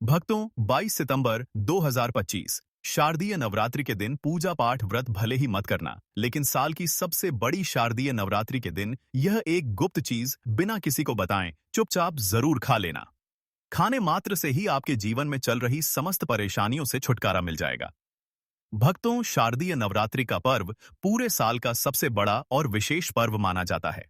भक्तों 22 सितंबर 2025 शारदीय नवरात्रि के दिन पूजा पाठ व्रत भले ही मत करना, लेकिन साल की सबसे बड़ी शारदीय नवरात्रि के दिन यह एक गुप्त चीज बिना किसी को बताएं चुपचाप जरूर खा लेना। खाने मात्र से ही आपके जीवन में चल रही समस्त परेशानियों से छुटकारा मिल जाएगा। भक्तों, शारदीय नवरात्रि का पर्व पूरे साल का सबसे बड़ा और विशेष पर्व माना जाता है।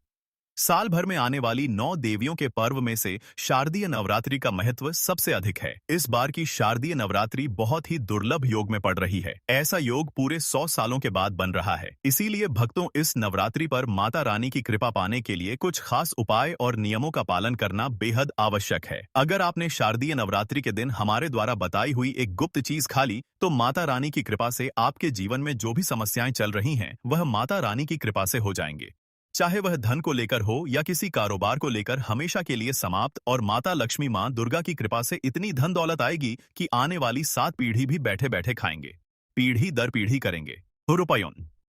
साल भर में आने वाली 9 देवियों के पर्व में से शारदीय नवरात्रि का महत्व सबसे अधिक है। इस बार की शारदीय नवरात्रि बहुत ही दुर्लभ योग में पड़ रही है। ऐसा योग पूरे 100 सालों के बाद बन रहा है। इसीलिए भक्तों, इस नवरात्रि पर माता रानी की कृपा पाने के लिए कुछ खास उपाय और नियमों का पालन करना बेहद आवश्यक है। अगर आपने शारदीय नवरात्रि के दिन हमारे द्वारा बताई हुई एक गुप्त चीज खा ली, तो माता रानी की कृपा से आपके जीवन में जो भी समस्याएं चल रही हैं, वह माता रानी की कृपा से हो जाएंगे। चाहे वह धन को लेकर हो या किसी कारोबार को लेकर, हमेशा के लिए समाप्त। और माता लक्ष्मी मां दुर्गा की कृपा से इतनी धन दौलत आएगी कि आने वाली 7 पीढ़ी भी बैठे बैठे खाएंगे, पीढ़ी दर पीढ़ी करेंगे। रुपयों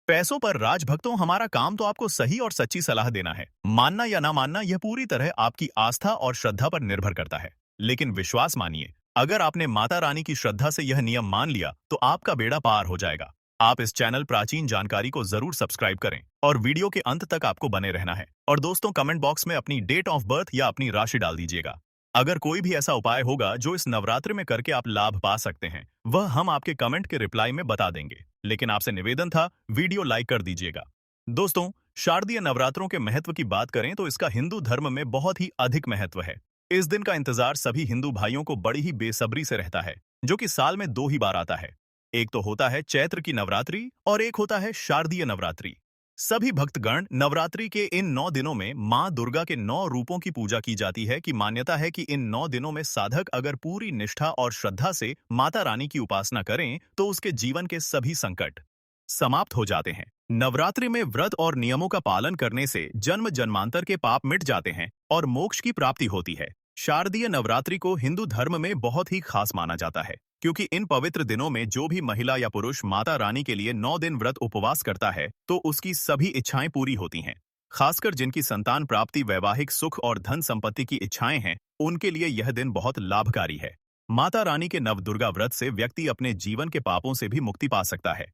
पैसों पर राज। भक्तों, हमारा काम तो आपको सही और सच्ची सलाह देना है। मानना या ना मानना यह पूरी तरह आपकी आस्था और श्रद्धा पर निर्भर करता है। लेकिन विश्वास मानिए, अगर आपने माता रानी की श्रद्धा से यह नियम मान लिया तो आपका बेड़ा पार हो जाएगा। आप इस चैनल प्राचीन जानकारी को जरूर सब्सक्राइब करें और वीडियो के अंत तक आपको बने रहना है। और दोस्तों, कमेंट बॉक्स में अपनी डेट ऑफ बर्थ या अपनी राशि डाल दीजिएगा। अगर कोई भी ऐसा उपाय होगा जो इस नवरात्रि में करके आप लाभ पा सकते हैं, वह हम आपके कमेंट के रिप्लाई में बता देंगे। लेकिन आपसे निवेदन था, वीडियो लाइक कर दीजिएगा। दोस्तों, शारदीय नवरात्रों के महत्व की बात करें तो इसका हिंदू धर्म में बहुत ही अधिक महत्व है। इस दिन का इंतजार सभी हिंदू भाइयों को बड़ी ही बेसब्री से रहता है, जो कि साल में 2 ही बार आता है। एक तो होता है चैत्र की नवरात्रि और एक होता है शारदीय नवरात्रि। सभी भक्तगण नवरात्रि के इन 9 दिनों में मां दुर्गा के 9 रूपों की पूजा की जाती है। कि मान्यता है कि इन 9 दिनों में साधक अगर पूरी निष्ठा और श्रद्धा से माता रानी की उपासना करें तो उसके जीवन के सभी संकट समाप्त हो जाते हैं। नवरात्रि में व्रत और नियमों का पालन करने से जन्म जन्मांतर के पाप मिट जाते हैं और मोक्ष की प्राप्ति होती है। शारदीय नवरात्रि को हिंदू धर्म में बहुत ही खास माना जाता है, क्योंकि इन पवित्र दिनों में जो भी महिला या पुरुष माता रानी के लिए 9 दिन व्रत उपवास करता है तो उसकी सभी इच्छाएं पूरी होती हैं। खासकर जिनकी संतान प्राप्ति, वैवाहिक सुख और धन संपत्ति की इच्छाएं हैं, उनके लिए यह दिन बहुत लाभकारी है। माता रानी के नवदुर्गा व्रत से व्यक्ति अपने जीवन के पापों से भी मुक्ति पा सकता है।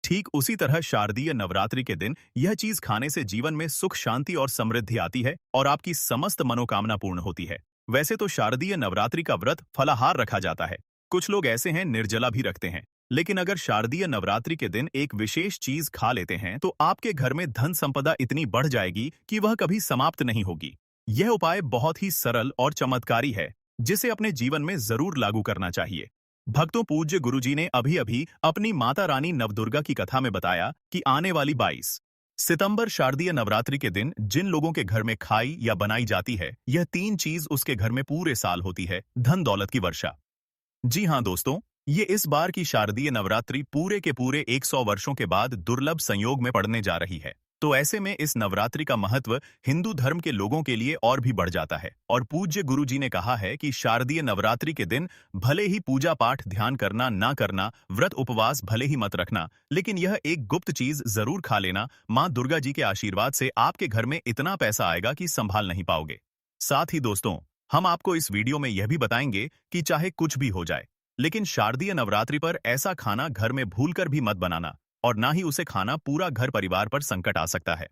ठीक उसी तरह शारदीय नवरात्रि के दिन यह चीज खाने से जीवन में सुख, शांति और समृद्धि आती है और आपकी समस्त मनोकामना पूर्ण होती है। वैसे तो शारदीय नवरात्रि का व्रत फलाहार रखा जाता है। कुछ लोग ऐसे हैं निर्जला भी रखते हैं। लेकिन अगर शारदीय नवरात्रि के दिन एक विशेष चीज खा लेते हैं तो आपके घर में धन संपदा इतनी बढ़ जाएगी कि वह कभी समाप्त नहीं होगी। यह उपाय बहुत ही सरल और चमत्कारी है, जिसे अपने जीवन में जरूर लागू करना चाहिए। भक्तों, पूज्य गुरुजी ने अभी अभी अपनी माता रानी नवदुर्गा की कथा में बताया कि आने वाली 22 सितंबर शारदीय नवरात्रि के दिन जिन लोगों के घर में खाई या बनाई जाती है, यह 3 चीज उसके घर में पूरे साल होती है। धन दौलत की वर्षा। जी हाँ दोस्तों, ये इस बार की शारदीय नवरात्रि पूरे के पूरे 100 वर्षों के बाद दुर्लभ संयोग में पड़ने जा रही है। तो ऐसे में इस नवरात्रि का महत्व हिंदू धर्म के लोगों के लिए और भी बढ़ जाता है। और पूज्य गुरुजी ने कहा है कि शारदीय नवरात्रि के दिन भले ही पूजा पाठ ध्यान करना ना करना, व्रत उपवास भले ही मत रखना, लेकिन यह एक गुप्त चीज जरूर खा लेना। मां दुर्गा जी के आशीर्वाद से आपके घर में इतना पैसा आएगा कि संभाल नहीं पाओगे। साथ ही दोस्तों, हम आपको इस वीडियो में यह भी बताएंगे कि चाहे कुछ भी हो जाए, लेकिन शारदीय नवरात्रि पर ऐसा खाना घर में भूलकर भी मत बनाना, और ना ही उसे खाना पूरा घर परिवार पर संकट आ सकता है।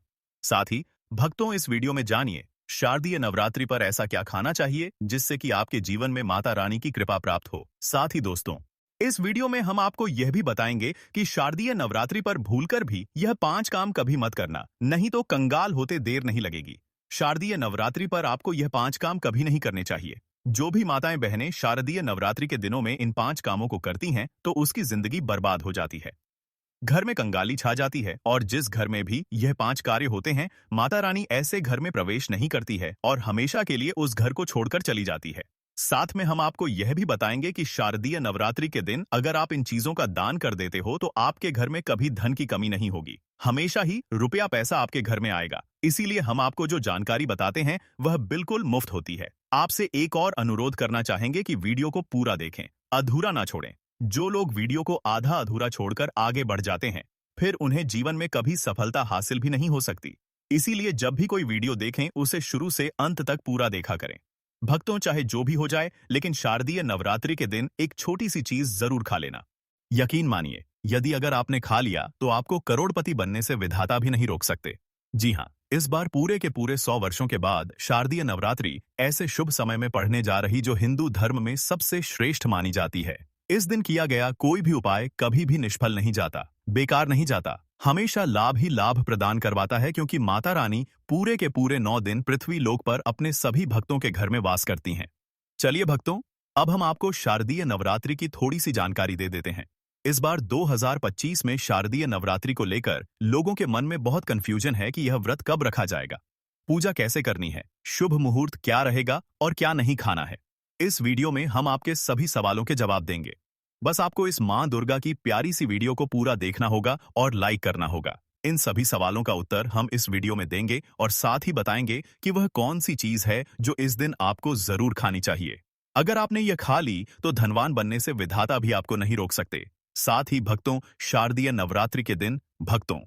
साथ ही भक्तों, इस वीडियो में जानिए शारदीय नवरात्रि पर ऐसा क्या खाना चाहिए जिससे कि आपके जीवन में माता रानी की कृपा प्राप्त हो। साथ ही दोस्तों, इस वीडियो में हम आपको यह भी बताएंगे कि शारदीय नवरात्रि पर भूलकर भी यह 5 काम कभी मत करना, नहीं तो कंगाल होते देर नहीं लगेगी। शारदीय नवरात्रि पर आपको यह 5 काम कभी नहीं करने चाहिए। जो भी माताएं बहनें शारदीय नवरात्रि के दिनों में इन 5 कामों को करती हैं तो उसकी जिंदगी बर्बाद हो जाती है, घर में कंगाली छा जाती है। और जिस घर में भी यह 5 कार्य होते हैं, माता रानी ऐसे घर में प्रवेश नहीं करती है और हमेशा के लिए उस घर को छोड़कर चली जाती है। साथ में हम आपको यह भी बताएंगे कि शारदीय नवरात्रि के दिन अगर आप इन चीजों का दान कर देते हो तो आपके घर में कभी धन की कमी नहीं होगी, हमेशा ही रुपया पैसा आपके घर में आएगा। इसीलिए हम आपको जो जानकारी बताते हैं वह बिल्कुल मुफ्त होती है। आपसे एक और अनुरोध करना चाहेंगे कि वीडियो को पूरा देखें, अधूरा ना छोड़ें। जो लोग वीडियो को आधा अधूरा छोड़कर आगे बढ़ जाते हैं, फिर उन्हें जीवन में कभी सफलता हासिल भी नहीं हो सकती। इसीलिए जब भी कोई वीडियो देखें, उसे शुरू से अंत तक पूरा देखा करें। भक्तों, चाहे जो भी हो जाए, लेकिन शारदीय नवरात्रि के दिन एक छोटी सी चीज जरूर खा लेना। यकीन मानिए, यदि अगर आपने खा लिया तो आपको करोड़पति बनने से विधाता भी नहीं रोक सकते। जी हाँ, इस बार पूरे के पूरे 100 वर्षों के बाद शारदीय नवरात्रि ऐसे शुभ समय में पढ़ने जा रही जो हिंदू धर्म में सबसे श्रेष्ठ मानी जाती है। इस दिन किया गया कोई भी उपाय कभी भी निष्फल नहीं जाता, बेकार नहीं जाता, हमेशा लाभ ही लाभ प्रदान करवाता है, क्योंकि माता रानी पूरे के पूरे 9 दिन पृथ्वी लोक पर अपने सभी भक्तों के घर में वास करती हैं। चलिए भक्तों, अब हम आपको शारदीय नवरात्रि की थोड़ी सी जानकारी दे देते हैं। इस बार 2025 में शारदीय नवरात्रि को लेकर लोगों के मन में बहुत कंफ्यूजन है कि यह व्रत कब रखा जाएगा, पूजा कैसे करनी है, शुभ मुहूर्त क्या रहेगा और क्या नहीं खाना है। इस वीडियो में हम आपके सभी सवालों के जवाब देंगे। बस आपको इस मां दुर्गा की प्यारी सी वीडियो को पूरा देखना होगा और लाइक करना होगा। इन सभी सवालों का उत्तर हम इस वीडियो में देंगे और साथ ही बताएंगे कि वह कौन सी चीज है जो इस दिन आपको जरूर खानी चाहिए। अगर आपने यह खा ली तो धनवान बनने से विधाता भी आपको नहीं रोक सकते। साथ ही भक्तों, शारदीय नवरात्रि के दिन भक्तों,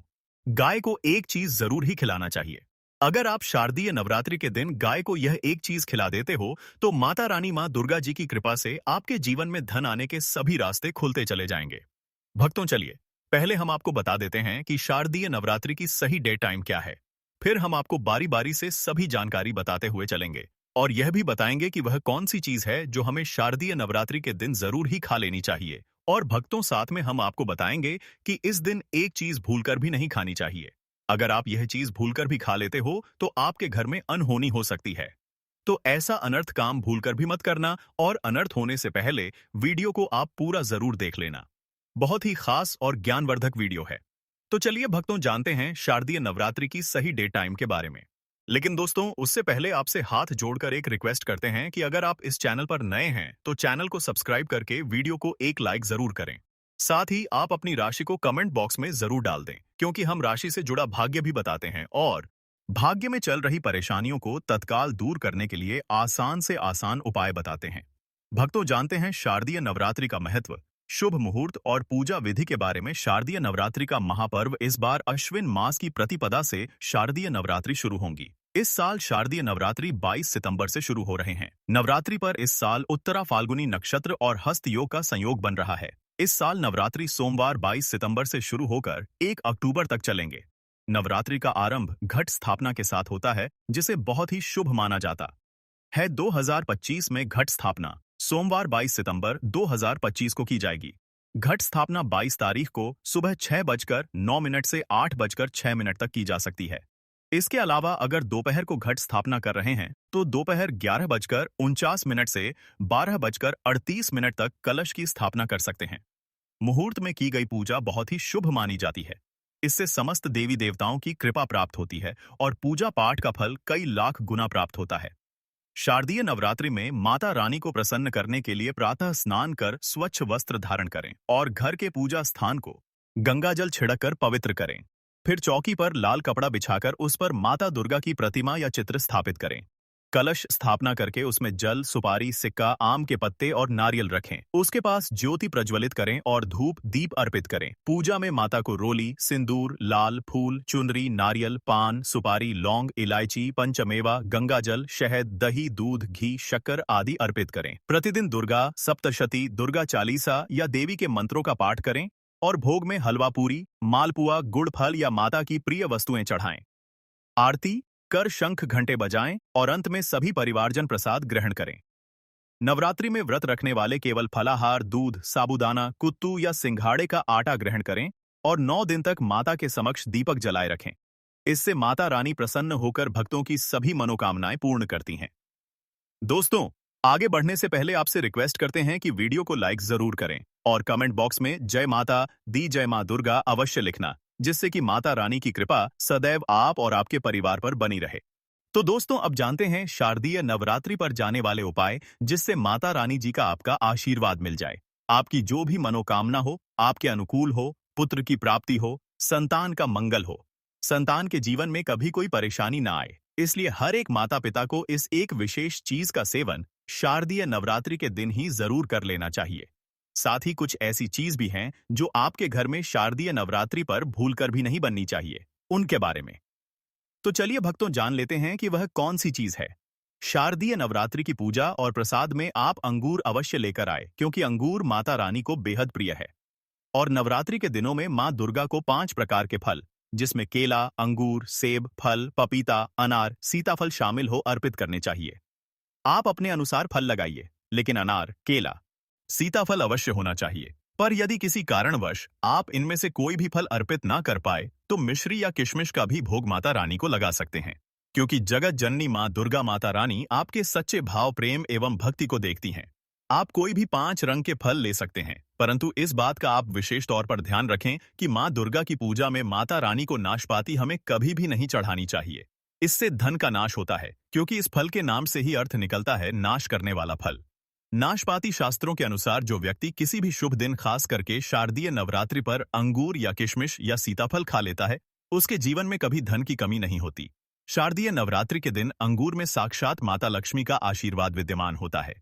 गाय को एक चीज जरूर ही खिलाना चाहिए। अगर आप शारदीय नवरात्रि के दिन गाय को यह एक चीज खिला देते हो तो माता रानी मां दुर्गा जी की कृपा से आपके जीवन में धन आने के सभी रास्ते खुलते चले जाएंगे। भक्तों, चलिए पहले हम आपको बता देते हैं कि शारदीय नवरात्रि की सही डे टाइम क्या है। फिर हम आपको बारी बारी से सभी जानकारी बताते हुए चलेंगे और यह भी बताएंगे कि वह कौन सी चीज है जो हमें शारदीय नवरात्रि के दिन जरूर ही खा लेनी चाहिए। और भक्तों, साथ में हम आपको बताएंगे कि इस दिन एक चीज भूलकर भी नहीं खानी चाहिए। अगर आप यह चीज भूलकर भी खा लेते हो तो आपके घर में अनहोनी हो सकती है। तो ऐसा अनर्थ काम भूलकर भी मत करना और अनर्थ होने से पहले वीडियो को आप पूरा जरूर देख लेना। बहुत ही खास और ज्ञानवर्धक वीडियो है। तो चलिए भक्तों, जानते हैं शारदीय नवरात्रि की सही डे टाइम के बारे में। लेकिन दोस्तों, उससे पहले आपसे हाथ जोड़कर एक रिक्वेस्ट करते हैं कि अगर आप इस चैनल पर नए हैं तो चैनल को सब्सक्राइब करके वीडियो को एक लाइक जरूर करें। साथ ही आप अपनी राशि को कमेंट बॉक्स में जरूर डाल दें, क्योंकि हम राशि से जुड़ा भाग्य भी बताते हैं और भाग्य में चल रही परेशानियों को तत्काल दूर करने के लिए आसान से आसान उपाय बताते हैं। भक्तों, जानते हैं शारदीय नवरात्रि का महत्व, शुभ मुहूर्त और पूजा विधि के बारे में। शारदीय नवरात्रि का महापर्व इस बार अश्विन मास की प्रतिपदा से शारदीय नवरात्रि शुरू होंगी। इस साल शारदीय नवरात्रि 22 सितंबर से शुरू हो रहे हैं। नवरात्रि पर इस साल उत्तरा फाल्गुनी नक्षत्र और हस्त योग का संयोग बन रहा है। इस साल नवरात्रि सोमवार 22 सितंबर से शुरू होकर 1 अक्टूबर तक चलेंगे। नवरात्रि का आरंभ घट स्थापना के साथ होता है, जिसे बहुत ही शुभ माना जाता है। 2025 में घट स्थापना सोमवार 22 सितंबर 2025 को की जाएगी। घट स्थापना 22 तारीख को सुबह 6:09 से 8:06 तक की जा सकती है। इसके अलावा अगर दोपहर को घट स्थापना कर रहे हैं तो दोपहर 11:49 से 12:38 तक कलश की स्थापना कर सकते हैं। मुहूर्त में की गई पूजा बहुत ही शुभ मानी जाती है। इससे समस्त देवी देवताओं की कृपा प्राप्त होती है और पूजा पाठ का फल कई लाख गुना प्राप्त होता है। शारदीय नवरात्रि में माता रानी को प्रसन्न करने के लिए प्रातः स्नान कर स्वच्छ वस्त्र धारण करें और घर के पूजा स्थान को गंगाजल छिड़ककर पवित्र करें। फिर चौकी पर लाल कपड़ा बिछाकर उस पर माता दुर्गा की प्रतिमा या चित्र स्थापित करें। कलश स्थापना करके उसमें जल, सुपारी, सिक्का, आम के पत्ते और नारियल रखें। उसके पास ज्योति प्रज्वलित करें और धूप दीप अर्पित करें। पूजा में माता को रोली, सिंदूर, लाल फूल, चुनरी, नारियल, पान, सुपारी, लौंग, इलायची, पंचमेवा, गंगाजल, शहद, दही, दूध, घी, शक्कर आदि अर्पित करें। प्रतिदिन दुर्गा सप्तशती, दुर्गा चालीसा या देवी के मंत्रों का पाठ करें और भोग में हलवा पूरी, मालपुआ, गुड़ फल या माता की प्रिय वस्तुएं चढ़ाएं। आरती कर शंख घंटे बजाएं और अंत में सभी परिवारजन प्रसाद ग्रहण करें। नवरात्रि में व्रत रखने वाले केवल फलाहार, दूध, साबूदाना, कुत्तू या सिंघाड़े का आटा ग्रहण करें और 9 दिन तक माता के समक्ष दीपक जलाए रखें। इससे माता रानी प्रसन्न होकर भक्तों की सभी मनोकामनाएं पूर्ण करती हैं। दोस्तों, आगे बढ़ने से पहले आपसे रिक्वेस्ट करते हैं कि वीडियो को लाइक जरूर करें और कमेंट बॉक्स में जय माता दी, जय मां दुर्गा अवश्य लिखना, जिससे कि माता रानी की कृपा सदैव आप और आपके परिवार पर बनी रहे। तो दोस्तों, अब जानते हैं शारदीय नवरात्रि पर जाने वाले उपाय, जिससे माता रानी जी का आपका आशीर्वाद मिल जाए। आपकी जो भी मनोकामना हो, आपके अनुकूल हो, पुत्र की प्राप्ति हो, संतान का मंगल हो, संतान के जीवन में कभी कोई परेशानी ना आए। इसलिए हर एक माता पिता को इस एक विशेष चीज का सेवन शारदीय नवरात्रि के दिन ही जरूर कर लेना चाहिए। साथ ही कुछ ऐसी चीज भी हैं जो आपके घर में शारदीय नवरात्रि पर भूलकर भी नहीं बननी चाहिए, उनके बारे में। तो चलिए भक्तों, जान लेते हैं कि वह कौन सी चीज है। शारदीय नवरात्रि की पूजा और प्रसाद में आप अंगूर अवश्य लेकर आए, क्योंकि अंगूर माता रानी को बेहद प्रिय है। और नवरात्रि के दिनों में मां दुर्गा को 5 प्रकार के फल, जिसमें केला, अंगूर, सेब, फल, पपीता, अनार, सीताफल शामिल हो, अर्पित करने चाहिए। आप अपने अनुसार फल लगाइए, लेकिन अनार, केला, सीताफल अवश्य होना चाहिए। पर यदि किसी कारणवश आप इनमें से कोई भी फल अर्पित ना कर पाए, तो मिश्री या किशमिश का भी भोग माता रानी को लगा सकते हैं, क्योंकि जगत जननी मां दुर्गा माता रानी आपके सच्चे भाव, प्रेम एवं भक्ति को देखती हैं। आप कोई भी 5 रंग के फल ले सकते हैं, परंतु इस बात का आप विशेष तौर पर ध्यान रखें कि मां दुर्गा की पूजा में माता रानी को नाशपाती हमें कभी भी नहीं चढ़ानी चाहिए। इससे धन का नाश होता है, क्योंकि इस फल के नाम से ही अर्थ निकलता है नाश करने वाला फल। नाशपाती शास्त्रों के अनुसार जो व्यक्ति किसी भी शुभ दिन, खास करके शारदीय नवरात्रि पर अंगूर या किशमिश या सीताफल खा लेता है, उसके जीवन में कभी धन की कमी नहीं होती। शारदीय नवरात्रि के दिन अंगूर में साक्षात माता लक्ष्मी का आशीर्वाद विद्यमान होता है।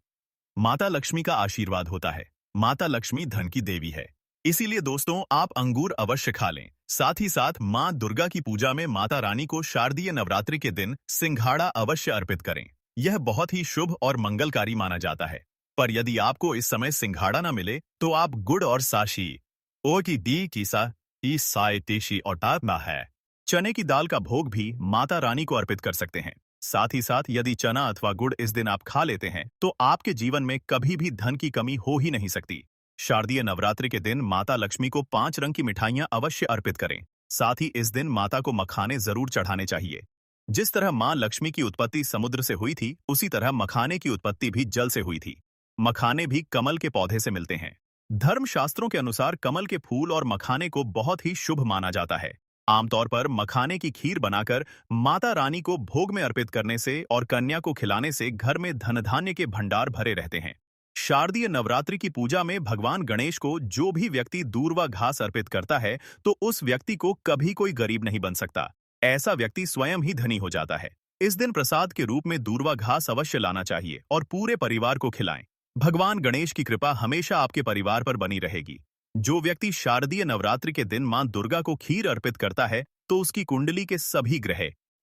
माता लक्ष्मी का आशीर्वाद होता है। माता लक्ष्मी धन की देवी है। इसीलिए दोस्तों, आप अंगूर अवश्य खा लें। साथ ही साथ मां दुर्गा की पूजा में माता रानी को शारदीय नवरात्रि के दिन सिंघाड़ा अवश्य अर्पित करें। यह बहुत ही शुभ और मंगलकारी माना जाता है। पर यदि आपको इस समय सिंघाड़ा न मिले, तो आप गुड़ और साशी ओ की डी कीसा ई साई टेशी और टापना है चने की दाल का भोग भी माता रानी को अर्पित कर सकते हैं। साथ ही साथ यदि चना अथवा गुड़ इस दिन आप खा लेते हैं, तो आपके जीवन में कभी भी धन की कमी हो ही नहीं सकती। शारदीय नवरात्रि के दिन माता लक्ष्मी को 5 रंग की मिठाइयां अवश्य अर्पित करें। साथ ही इस दिन माता को मखाने जरूर चढ़ाने चाहिए। जिस तरह मां लक्ष्मी की उत्पत्ति समुद्र से हुई थी, उसी तरह मखाने की उत्पत्ति भी जल से हुई थी। मखाने भी कमल के पौधे से मिलते हैं। धर्म शास्त्रों के अनुसार कमल के फूल और मखाने को बहुत ही शुभ माना जाता है। आमतौर पर मखाने की खीर बनाकर माता रानी को भोग में अर्पित करने से और कन्या को खिलाने से घर में धन धान्य के भंडार भरे रहते हैं। शारदीय नवरात्रि की पूजा में भगवान गणेश को जो भी व्यक्ति दूर्वा घास अर्पित करता है, तो उस व्यक्ति को कभी कोई गरीब नहीं बन सकता। ऐसा व्यक्ति स्वयं ही धनी हो जाता है। इस दिन प्रसाद के रूप में दूर्वा घास अवश्य लाना चाहिए और पूरे परिवार को खिलाएं। भगवान गणेश की कृपा हमेशा आपके परिवार पर बनी रहेगी। जो व्यक्ति शारदीय नवरात्रि के दिन मां दुर्गा को खीर अर्पित करता है, तो उसकी कुंडली के सभी ग्रह,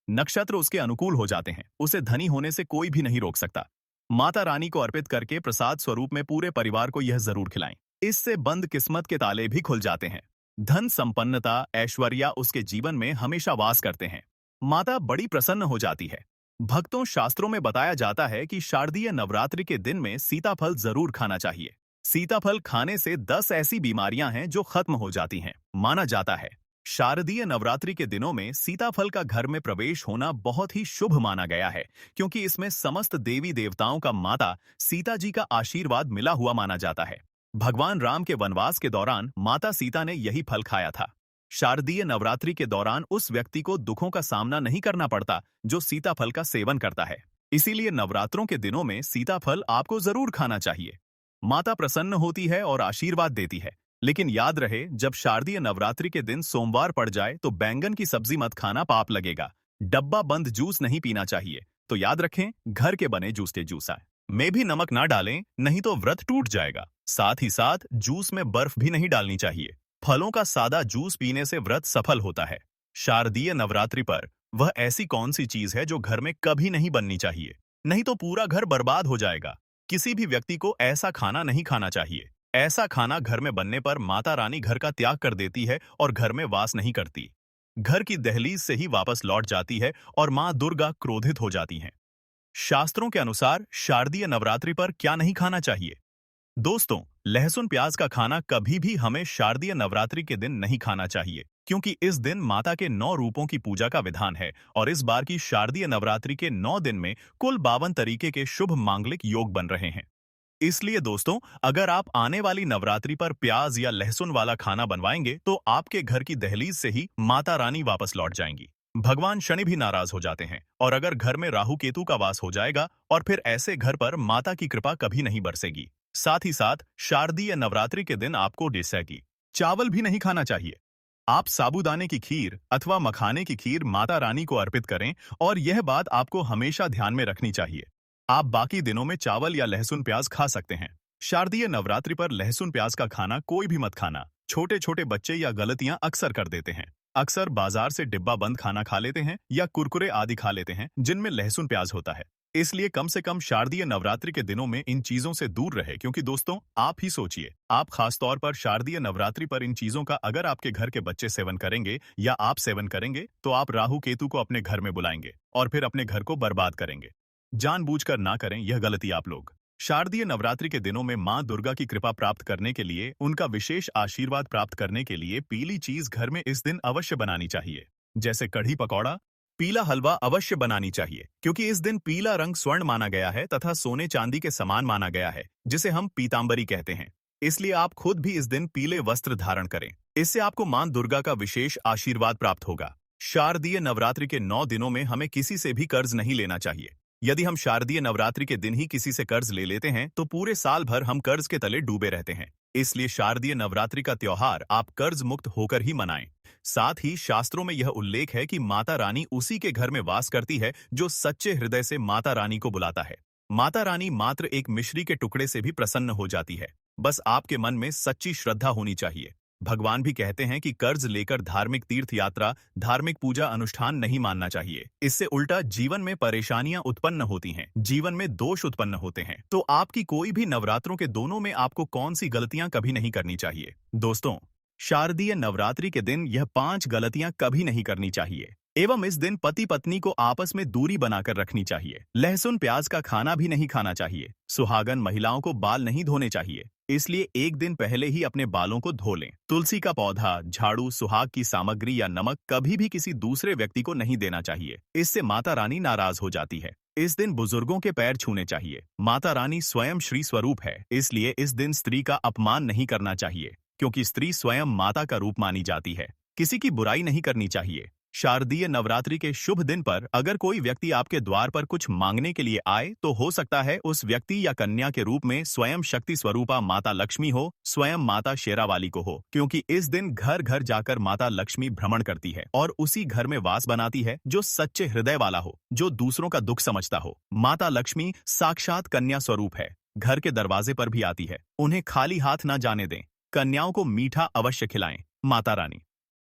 नक्षत्र उसके अनुकूल हो जाते हैं। उसे धनी होने से कोई भी नहीं रोक सकता। माता रानी को अर्पित करके प्रसाद स्वरूप में पूरे परिवार को यह जरूर खिलाएं। इससे बंद किस्मत के ताले भी खुल जाते हैं। धन, संपन्नता, ऐश्वर्या उसके जीवन में हमेशा वास करते हैं। माता बड़ी प्रसन्न हो जाती है। भक्तों, शास्त्रों में बताया जाता है कि शारदीय नवरात्रि के दिन में सीताफल जरूर खाना चाहिए। सीताफल खाने से 10 ऐसी बीमारियां हैं जो खत्म हो जाती हैं। माना जाता है शारदीय नवरात्रि के दिनों में सीताफल का घर में प्रवेश होना बहुत ही शुभ माना गया है, क्योंकि इसमें समस्त देवी देवताओं का माता सीता जी का आशीर्वाद मिला हुआ माना जाता है। भगवान राम के वनवास के दौरान माता सीता ने यही फल खाया था। शारदीय नवरात्रि के दौरान उस व्यक्ति को दुखों का सामना नहीं करना पड़ता जो सीताफल का सेवन करता है। इसीलिए नवरात्रों के दिनों में सीताफल आपको जरूर खाना चाहिए। माता प्रसन्न होती है और आशीर्वाद देती है। लेकिन याद रहे, जब शारदीय नवरात्रि के दिन सोमवार पड़ जाए तो बैंगन की सब्जी मत खाना, पाप लगेगा। डब्बा बंद जूस नहीं पीना चाहिए। तो याद रखें, घर के बने जूस के जूसा में भी नमक ना डालें, नहीं तो व्रत टूट जाएगा। साथ ही साथ जूस में बर्फ भी नहीं डालनी चाहिए। फलों का सादा जूस पीने से व्रत सफल होता है। शारदीय नवरात्रि पर वह ऐसी कौन सी चीज है जो घर में कभी नहीं बननी चाहिए, नहीं तो पूरा घर बर्बाद हो जाएगा। किसी भी व्यक्ति को ऐसा खाना नहीं खाना चाहिए। ऐसा खाना घर में बनने पर माता रानी घर का त्याग कर देती है और घर में वास नहीं करती। घर की दहलीज से ही वापस लौट जाती है और मां दुर्गा क्रोधित हो जाती हैं। शास्त्रों के अनुसार शारदीय नवरात्रि पर क्या नहीं खाना चाहिए? दोस्तों, लहसुन प्याज का खाना कभी भी हमें शारदीय नवरात्रि के दिन नहीं खाना चाहिए, क्योंकि इस दिन माता के 9 रूपों की पूजा का विधान है और इस बार की शारदीय नवरात्रि के 9 दिन में कुल 52 तरीके के शुभ मांगलिक योग बन रहे हैं। इसलिए दोस्तों, अगर आप आने वाली नवरात्रि पर प्याज या लहसुन वाला खाना बनवाएंगे, तो आपके घर की दहलीज से ही माता रानी वापस लौट जाएंगी। भगवान शनि भी नाराज हो जाते हैं और अगर घर में राहु केतु का वास हो जाएगा और फिर ऐसे घर पर माता की कृपा कभी नहीं बरसेगी। साथ ही साथ शारदीय नवरात्रि के दिन आपको डिसेगी चावल भी नहीं खाना चाहिए। आप साबूदाने की खीर अथवा मखाने की खीर माता रानी को अर्पित करें और यह बात आपको हमेशा ध्यान में रखनी चाहिए। आप बाकी दिनों में चावल या लहसुन प्याज खा सकते हैं। शारदीय नवरात्रि पर लहसुन प्याज का खाना कोई भी मत खाना। छोटे छोटे बच्चे या गलतियां अक्सर कर देते हैं। अक्सर बाजार से डिब्बा बंद खाना खा लेते हैं या कुरकुरे आदि खा लेते हैं जिनमें लहसुन प्याज होता है। इसलिए कम से कम शारदीय नवरात्रि के दिनों में इन चीजों से दूर रहे, क्योंकि दोस्तों आप ही सोचिए, आप खासतौर पर शारदीय नवरात्रि पर इन चीजों का अगर आपके घर के बच्चे सेवन करेंगे या आप सेवन करेंगे तो आप राहु केतु को अपने घर में बुलाएंगे और फिर अपने घर को बर्बाद करेंगे। जानबूझकर ना करें यह गलती आप लोग। शारदीय नवरात्रि के दिनों में मां दुर्गा की कृपा प्राप्त करने के लिए, उनका विशेष आशीर्वाद प्राप्त करने के लिए पीली चीज घर में इस दिन अवश्य बनानी चाहिए, जैसे कढ़ी पकौड़ा। पीला हलवा अवश्य बनानी चाहिए, क्योंकि इस दिन पीला रंग स्वर्ण माना गया है तथा सोने चांदी के समान माना गया है, जिसे हम पीतांबरी कहते हैं। इसलिए आप खुद भी इस दिन पीले वस्त्र धारण करें। इससे आपको मां दुर्गा का विशेष आशीर्वाद प्राप्त होगा। शारदीय नवरात्रि के 9 दिनों में हमें किसी से भी कर्ज नहीं लेना चाहिए। यदि हम शारदीय नवरात्रि के दिन ही किसी से कर्ज ले लेते हैं तो पूरे साल भर हम कर्ज के तले डूबे रहते हैं। इसलिए शारदीय नवरात्रि का त्योहार आप कर्ज मुक्त होकर ही मनाएं। साथ ही शास्त्रों में यह उल्लेख है कि माता रानी उसी के घर में वास करती है जो सच्चे हृदय से माता रानी को बुलाता है। माता रानी मात्र एक मिश्री के टुकड़े से भी प्रसन्न हो जाती है। बस आपके मन में सच्ची श्रद्धा होनी चाहिए। भगवान भी कहते हैं कि कर्ज लेकर धार्मिक तीर्थ यात्रा, धार्मिक पूजा अनुष्ठान नहीं मानना चाहिए। इससे उल्टा जीवन में परेशानियां उत्पन्न होती हैं, जीवन में दोष उत्पन्न होते हैं। तो आपकी कोई भी नवरात्रों के दोनों में आपको कौन सी गलतियां कभी नहीं करनी चाहिए। दोस्तों, शारदीय नवरात्रि के दिन यह 5 गलतियां कभी नहीं करनी चाहिए। एवं इस दिन पति पत्नी को आपस में दूरी बनाकर रखनी चाहिए। लहसुन प्याज का खाना भी नहीं खाना चाहिए। सुहागन महिलाओं को बाल नहीं धोने चाहिए, इसलिए एक दिन पहले ही अपने बालों को धो लें। तुलसी का पौधा, झाड़ू, सुहाग की सामग्री या नमक कभी भी किसी दूसरे व्यक्ति को नहीं देना चाहिए। इससे माता रानी नाराज हो जाती है। इस दिन बुजुर्गों के पैर छूने चाहिए। माता रानी स्वयं श्री स्वरूप है, इसलिए इस दिन स्त्री का अपमान नहीं करना चाहिए, क्योंकि स्त्री स्वयं माता का रूप मानी जाती है। किसी की बुराई नहीं करनी चाहिए। शारदीय नवरात्रि के शुभ दिन पर अगर कोई व्यक्ति आपके द्वार पर कुछ मांगने के लिए आए तो हो सकता है उस व्यक्ति या कन्या के रूप में स्वयं शक्ति स्वरूपा माता लक्ष्मी हो, स्वयं माता शेरावाली को हो, क्योंकि इस दिन घर घर जाकर माता लक्ष्मी भ्रमण करती है और उसी घर में वास बनाती है जो सच्चे हृदय वाला हो, जो दूसरों का दुख समझता हो। माता लक्ष्मी साक्षात कन्या स्वरूप है, घर के दरवाजे पर भी आती है। उन्हें खाली हाथ न जाने दें। कन्याओं को मीठा अवश्य खिलाएं। माता रानी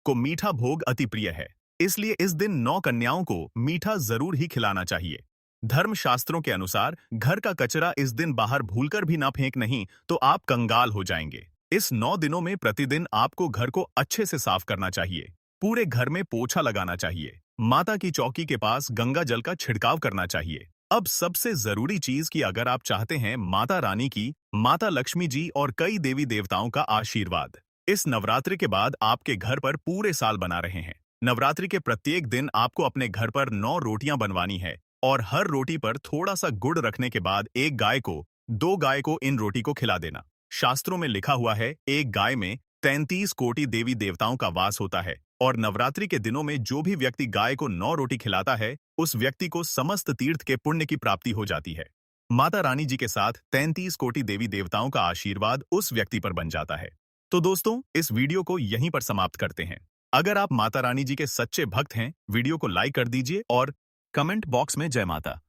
को मीठा भोग अति प्रिय है, इसलिए इस दिन 9 कन्याओं को मीठा जरूर ही खिलाना चाहिए। धर्म शास्त्रों के अनुसार घर का कचरा इस दिन बाहर भूलकर भी ना फेंक, नहीं तो आप कंगाल हो जाएंगे। इस 9 दिनों में प्रतिदिन आपको घर को अच्छे से साफ करना चाहिए। पूरे घर में पोछा लगाना चाहिए। माता की चौकी के पास गंगा जल का छिड़काव करना चाहिए। अब सबसे जरूरी चीज कि अगर आप चाहते हैं माता रानी की, माता लक्ष्मी जी और कई देवी देवताओं का आशीर्वाद इस नवरात्रि के बाद आपके घर पर पूरे साल बना रहे हैं। नवरात्रि के प्रत्येक दिन आपको अपने घर पर 9 रोटियां बनवानी है और हर रोटी पर थोड़ा सा गुड़ रखने के बाद एक गाय को, 2 गाय को इन रोटी को खिला देना। शास्त्रों में लिखा हुआ है, एक गाय में 33 कोटि देवी देवताओं का वास होता है और नवरात्रि के दिनों में जो भी व्यक्ति गाय को 9 रोटी खिलाता है उस व्यक्ति को समस्त तीर्थ के पुण्य की प्राप्ति हो जाती है। माता रानी जी के साथ 33 कोटि देवी देवताओं का आशीर्वाद उस व्यक्ति पर बन जाता है। तो दोस्तों, इस वीडियो को यहीं पर समाप्त करते हैं। अगर आप माता रानी जी के सच्चे भक्त हैं, वीडियो को लाइक कर दीजिए और कमेंट बॉक्स में जय माता